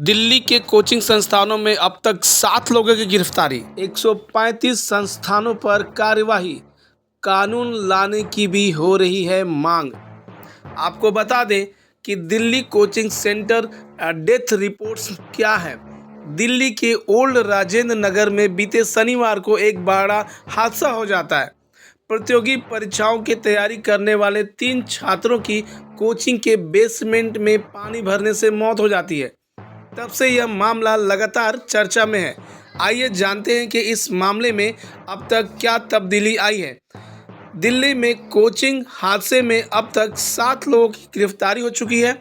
दिल्ली के कोचिंग संस्थानों में अब तक 7 लोगों की गिरफ्तारी, 135 संस्थानों पर कार्यवाही, कानून लाने की भी हो रही है मांग। आपको बता दें कि Delhi coaching centre death reports क्या है। दिल्ली के ओल्ड राजेंद्र नगर में बीते शनिवार को एक बड़ा हादसा हो जाता है। प्रतियोगी परीक्षाओं की तैयारी करने वाले 3 छात्रों की कोचिंग के बेसमेंट में पानी भरने से मौत हो जाती है। तब से यह मामला लगातार चर्चा में है। आइए जानते हैं कि इस मामले में अब तक क्या तब्दीली आई है। दिल्ली में कोचिंग हादसे में अब तक 7 लोगों की गिरफ्तारी हो चुकी है।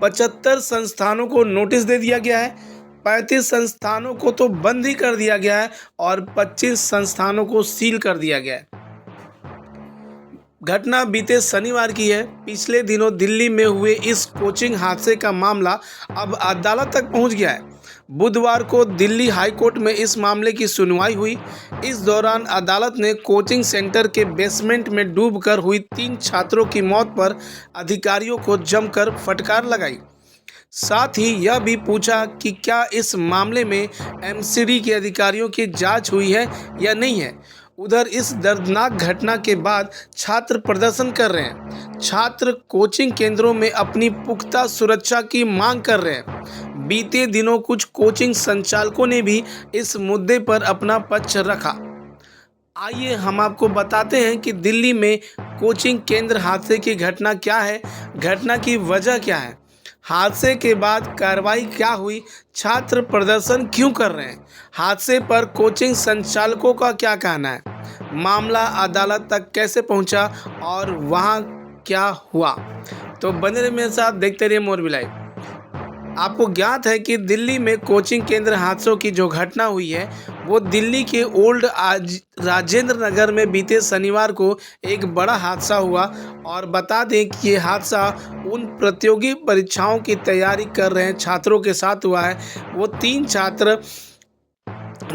75 संस्थानों को नोटिस दे दिया गया है। 35 संस्थानों को तो बंद ही कर दिया गया है और 25 संस्थानों को सील कर दिया गया है। घटना बीते शनिवार की है। पिछले दिनों दिल्ली में हुए इस कोचिंग हादसे का मामला अब अदालत तक पहुंच गया है। बुधवार को दिल्ली हाई कोर्ट में इस मामले की सुनवाई हुई। इस दौरान अदालत ने कोचिंग सेंटर के बेसमेंट में डूबकर हुई 3 छात्रों की मौत पर अधिकारियों को जमकर फटकार लगाई। साथ ही यह भी पूछा कि क्या इस मामले में एमसीडी के अधिकारियों की जांच हुई है या नहीं है। उधर इस दर्दनाक घटना के बाद छात्र प्रदर्शन कर रहे हैं। छात्र कोचिंग केंद्रों में अपनी पुख्ता सुरक्षा की मांग कर रहे हैं। बीते दिनों कुछ कोचिंग संचालकों ने भी इस मुद्दे पर अपना पक्ष रखा। आइए हम आपको बताते हैं कि दिल्ली में कोचिंग केंद्र हादसे की घटना क्या है, घटना की वजह क्या है, हादसे के बाद कार्रवाई क्या हुई, छात्र प्रदर्शन क्यों कर रहे हैं, हादसे पर कोचिंग संचालकों का क्या कहना है, मामला अदालत तक कैसे पहुंचा और वहां क्या हुआ। तो बने रहिए मेरे साथ, देखते रहिए मोरबी लाइव। आपको ज्ञात है कि दिल्ली में कोचिंग केंद्र हादसों की जो घटना हुई है वो दिल्ली के ओल्ड राजेंद्र नगर में बीते शनिवार को एक बड़ा हादसा हुआ। और बता दें कि ये हादसा उन प्रतियोगी परीक्षाओं की तैयारी कर रहे छात्रों के साथ हुआ है। वो 3 छात्र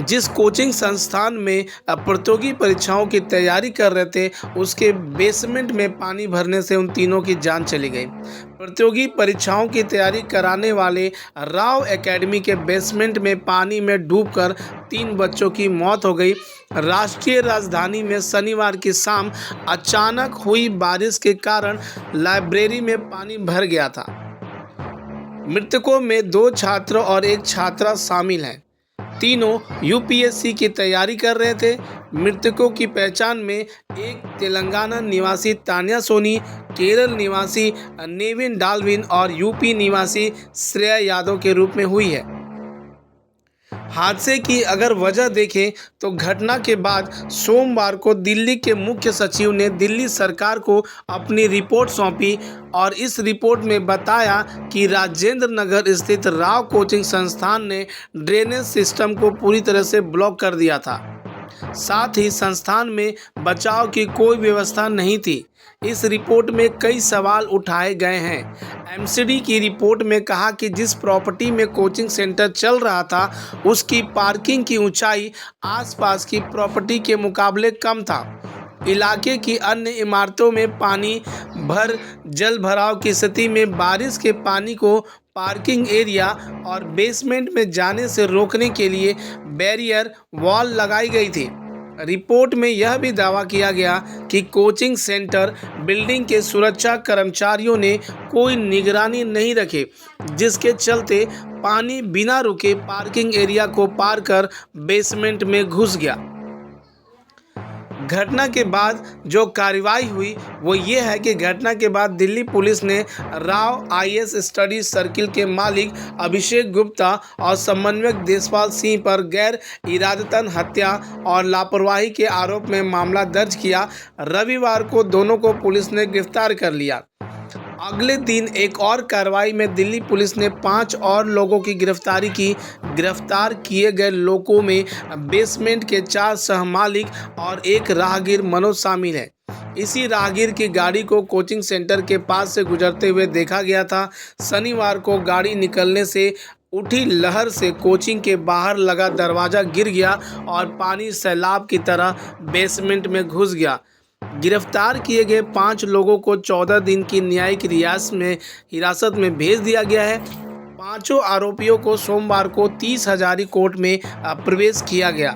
जिस कोचिंग संस्थान में प्रतियोगी परीक्षाओं की तैयारी कर रहे थे, उसके बेसमेंट में पानी भरने से उन तीनों की जान चली गई। प्रतियोगी परीक्षाओं की तैयारी कराने वाले राव एकेडमी के बेसमेंट में पानी में डूबकर 3 बच्चों की मौत हो गई। राष्ट्रीय राजधानी में शनिवार की शाम अचानक हुई बारिश के कारण लाइब्रेरी में पानी भर गया था। मृतकों में 2 छात्र और 1 छात्रा शामिल हैं। तीनों यूपीएससी की तैयारी कर रहे थे। मृतकों की पहचान में एक तेलंगाना निवासी तान्या सोनी, केरल निवासी नेविन डाल्विन और यूपी निवासी श्रेया यादव के रूप में हुई है। हादसे की अगर वजह देखें तो घटना के बाद सोमवार को दिल्ली के मुख्य सचिव ने दिल्ली सरकार को अपनी रिपोर्ट सौंपी और इस रिपोर्ट में बताया कि राजेंद्र नगर स्थित राव कोचिंग संस्थान ने ड्रेनेज सिस्टम को पूरी तरह से ब्लॉक कर दिया था। साथ ही संस्थान में बचाव की कोई व्यवस्था नहीं थी। इस रिपोर्ट में कई सवाल उठाए गए हैं। एमसीडी की रिपोर्ट में कहा कि जिस प्रॉपर्टी में कोचिंग सेंटर चल रहा था उसकी पार्किंग की ऊंचाई आसपास की प्रॉपर्टी के मुकाबले कम था। इलाके की अन्य इमारतों में पानी भर जल भराव की स्थिति में बारिश के पानी को पार्किंग एरिया और बेसमेंट में जाने से रोकने के लिए बैरियर वॉल लगाई गई थी। रिपोर्ट में यह भी दावा किया गया कि कोचिंग सेंटर बिल्डिंग के सुरक्षा कर्मचारियों ने कोई निगरानी नहीं रखी, जिसके चलते पानी बिना रुके पार्किंग एरिया को पार कर बेसमेंट में घुस गया। घटना के बाद जो कार्रवाई हुई वो ये है कि घटना के बाद दिल्ली पुलिस ने राव आईएएस स्टडी सर्किल के मालिक अभिषेक गुप्ता और समन्वयक देशपाल सिंह पर गैर इरादतन हत्या और लापरवाही के आरोप में मामला दर्ज किया। रविवार को दोनों को पुलिस ने गिरफ्तार कर लिया। अगले दिन एक और कार्रवाई में दिल्ली पुलिस ने 5 और लोगों की गिरफ्तारी की। गिरफ्तार किए गए लोगों में बेसमेंट के 4 सहमालिक और 1 राहगीर मनोज शामिल है। इसी राहगीर की गाड़ी को कोचिंग सेंटर के पास से गुजरते हुए देखा गया था। शनिवार को गाड़ी निकलने से उठी लहर से कोचिंग के बाहर लगा दरवाज़ा गिर गया और पानी सैलाब की तरह बेसमेंट में घुस गया। गिरफ्तार किए गए 5 लोगों को 14 दिन की न्यायिक हिरासत में भेज दिया गया है। पांचों आरोपियों को सोमवार को 30 हजारी कोर्ट में प्रवेश किया गया।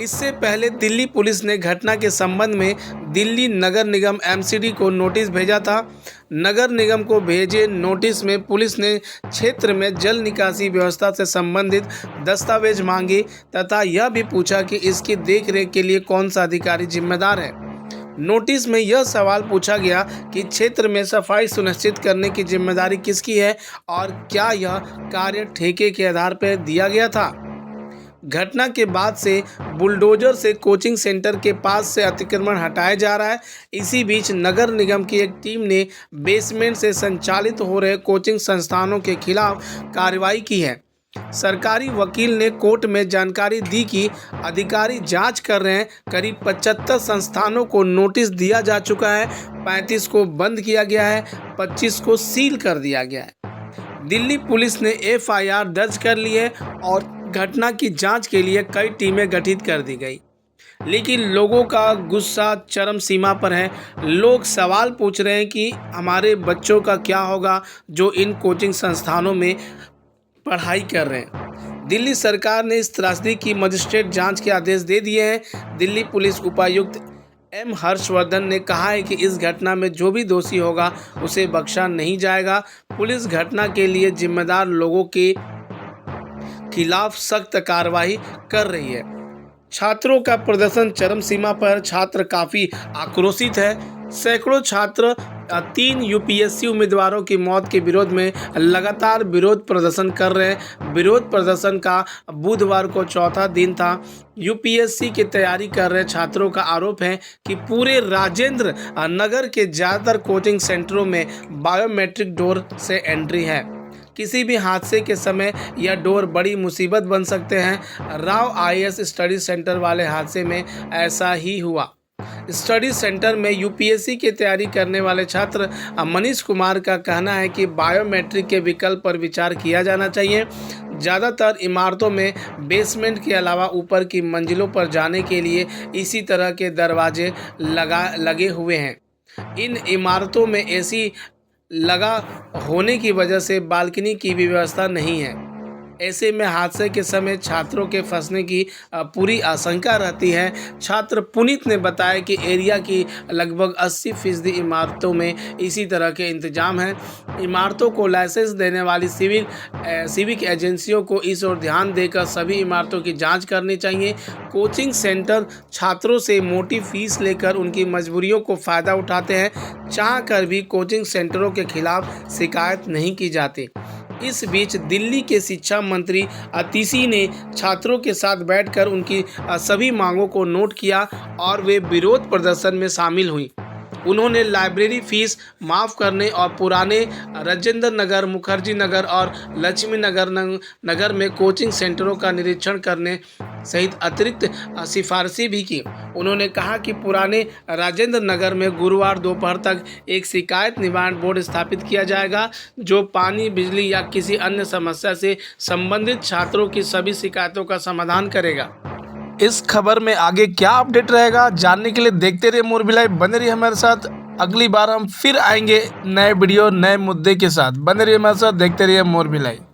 इससे पहले दिल्ली पुलिस ने घटना के संबंध में दिल्ली नगर निगम एमसीडी को नोटिस भेजा था। नगर निगम को भेजे नोटिस में पुलिस ने क्षेत्र में जल निकासी व्यवस्था से संबंधित दस्तावेज मांगे तथा यह भी पूछा कि इसकी देखरेख के लिए कौन सा अधिकारी जिम्मेदार है। नोटिस में यह सवाल पूछा गया कि क्षेत्र में सफाई सुनिश्चित करने की जिम्मेदारी किसकी है और क्या यह कार्य ठेके के आधार पर दिया गया था। घटना के बाद से बुलडोजर से कोचिंग सेंटर के पास से अतिक्रमण हटाया जा रहा है। इसी बीच नगर निगम की एक टीम ने बेसमेंट से संचालित हो रहे कोचिंग संस्थानों के खिलाफ कार्रवाई की है। सरकारी वकील ने कोर्ट में जानकारी दी कि अधिकारी जांच कर रहे हैं। करीब 75 संस्थानों को नोटिस दिया जा चुका है, 35 को बंद किया गया है, 25 को सील कर दिया गया है। दिल्ली पुलिस ने एफआईआर दर्ज कर ली है और घटना की जांच के लिए कई टीमें गठित कर दी गई। लेकिन लोगों का गुस्सा चरम सीमा पर है। लोग सवाल पूछ रहे हैं कि हमारे बच्चों का क्या होगा जो इन कोचिंग संस्थानों में पढ़ाई कर रहे हैं। दिल्ली सरकार ने इस त्रासदी की मजिस्ट्रेट जांच के आदेश दे दिए हैं। दिल्ली पुलिस उपायुक्त एम हर्षवर्धन ने कहा है कि इस घटना में जो भी दोषी होगा उसे बख्शा नहीं जाएगा। पुलिस घटना के लिए जिम्मेदार लोगों के खिलाफ सख्त कार्रवाई कर रही है। छात्रों का प्रदर्शन चरम सीमा पर, छात्र काफ़ी आक्रोशित है। सैकड़ों छात्र 3 यूपीएससी उम्मीदवारों की मौत के विरोध में लगातार विरोध प्रदर्शन कर रहे हैं। विरोध प्रदर्शन का बुधवार को चौथा दिन था। यूपीएससी की तैयारी कर रहे छात्रों का आरोप है कि पूरे राजेंद्र नगर के ज़्यादातर कोचिंग सेंटरों में बायोमेट्रिक डोर से एंट्री है। किसी भी हादसे के समय यह डोर बड़ी मुसीबत बन सकते हैं। राव आईएएस स्टडी सेंटर वाले हादसे में ऐसा ही हुआ। स्टडी सेंटर में यूपीएससी की तैयारी करने वाले छात्र मनीष कुमार का कहना है कि बायोमेट्रिक के विकल्प पर विचार किया जाना चाहिए। ज़्यादातर इमारतों में बेसमेंट के अलावा ऊपर की मंजिलों पर जाने के लिए इसी तरह के दरवाजे लगे हुए हैं। इन इमारतों में एसी लगा होने की वजह से बालकनी की भी व्यवस्था नहीं है। ऐसे में हादसे के समय छात्रों के फंसने की पूरी आशंका रहती है। छात्र पुनीत ने बताया कि एरिया की लगभग 80% इमारतों में इसी तरह के इंतजाम हैं। इमारतों को लाइसेंस देने वाली सिविक एजेंसियों को इस ओर ध्यान देकर सभी इमारतों की जांच करनी चाहिए। कोचिंग सेंटर छात्रों से मोटी फीस लेकर उनकी मजबूरियों को फ़ायदा उठाते हैं। चाह कर भी कोचिंग सेंटरों के खिलाफ शिकायत नहीं की जाती। इस बीच दिल्ली के शिक्षा मंत्री अतिशी ने छात्रों के साथ बैठकर उनकी सभी मांगों को नोट किया और वे विरोध प्रदर्शन में शामिल हुई। उन्होंने लाइब्रेरी फीस माफ़ करने और पुराने राजेंद्र नगर, मुखर्जी नगर और लक्ष्मी नगर में कोचिंग सेंटरों का निरीक्षण करने सहित अतिरिक्त सिफारिशें भी की। उन्होंने कहा कि पुराने राजेंद्र नगर में गुरुवार दोपहर तक एक शिकायत निवारण बोर्ड स्थापित किया जाएगा जो पानी, बिजली या किसी अन्य समस्या से संबंधित छात्रों की सभी शिकायतों का समाधान करेगा। इस खबर में आगे क्या अपडेट रहेगा जानने के लिए देखते रहिए मोरबी लाइव। बने रहिए हमारे साथ। अगली बार हम फिर आएंगे नए वीडियो, नए मुद्दे के साथ। बने रहिए हमारे साथ, देखते रहिए मोरबी लाइव।